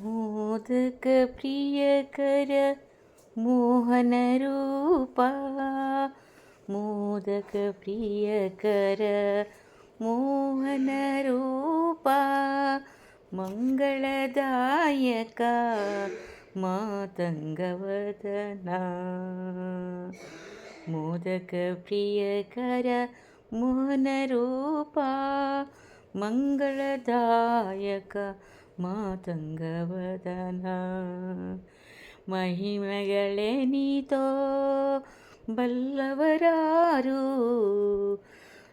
ಮೋದಕ ಪ್ರಿಯಕರ ಮೋಹನ ರೂಪ, ಮೋದಕ ಪ್ರಿಯಕರ ಮೋಹನ ರೂಪ, ಮಂಗಳದಾಯಕ ಮಾತಂಗವದನ. ಮೋದಕ ಪ್ರಿಯಕರ ಮೋಹನ ರೂಪ, ಮಂಗಳದಾಯಕ ಮಾತಂಗವದನ. ಮಹಿಮೆಗಳೆನೀತೋ ಬಲ್ಲವರಾರು,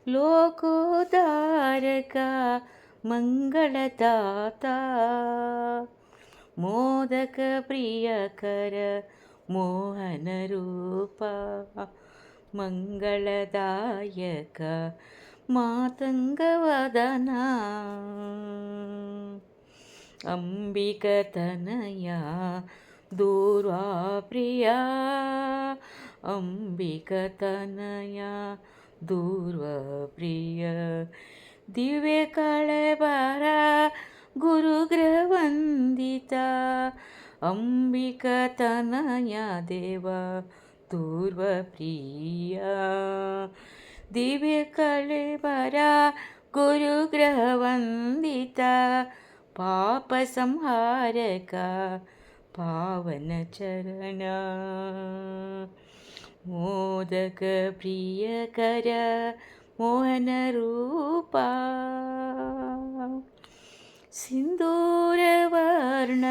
ಲೋಕೋದ್ಧಾರಕ ಮಂಗಳದಾತ. ಮೋದಕ ಪ್ರಿಯಕರ ಮೋಹನ ರೂಪ, ಮಂಗಳದಾಯಕ ಮಾತಂಗವದನ. ಅಂಬಿಕತನಯ ದೂರ್ವಾ ಪ್ರಿಯ, ಅಂಬಿಕತನಯ ದೂರ್ವಾ ಪ್ರಿಯ. ದಿವ್ಯ ಕಳೇಬರ ಗುರುಗ್ರಹವಂದಿತ, ಅಂಬಿಕತನಯ ದೇವ ದೂರ್ವ ಪ್ರಿಯ. ದಿವ್ಯ ಕಳೇಬರ ಗುರುಗ್ರಹವಂದಿತ, ಪಾಪ ಸಂಹಾರಕ ಪಾವನ ಚರಣ. ಮೋದಕ ಪ್ರಿಯಕರ ಮೋಹನ ರೂಪ, ಸಿಂಧೂರವರ್ಣ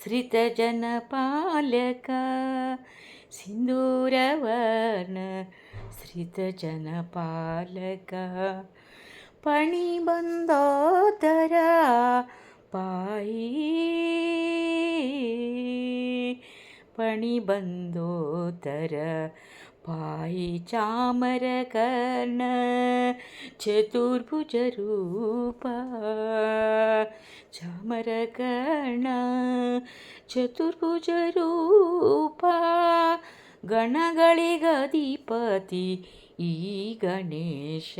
ಶ್ರಿತ ಜನಪಾಲಕ, ಸಿಂಧೂರವರ್ಣ ಶ್ರಿತ ಜನಪಾಲಕ. ಪಣಿಬಂದೋದರ ಪಾಯಿ, ಪಣಿಬಂದೋದರ ಪಾಯಿ. ಚಾಮರಕರ್ಣ ಚತುರ್ಭುಜ ರೂಪ, ಚಾಮರಕರ್ಣ ಚತುರ್ಭುಜ ರೂಪ. ಗಣಗಳಿಗಧಿಪತಿ ಈ ಗಣೇಶ,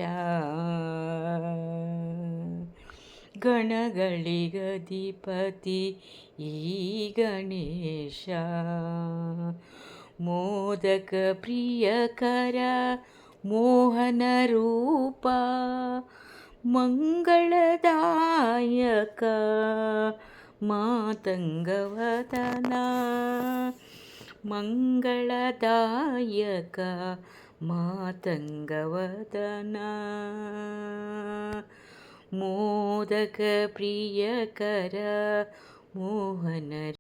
ಗಣಗಳಿಗಧಿಪತಿ ಈ ಗಣೇಶ. ಮೋದಕ ಪ್ರಿಯಕರ ಮೋಹನ ರೂಪ, ಮಂಗಳದಾಯಕ ಮಾತಂಗವದನ. ಮಂಗಳದಾಯಕ ಮಾತಂಗವದನ. ಮೋದಕ ಪ್ರಿಯಕರ ಮೋಹನ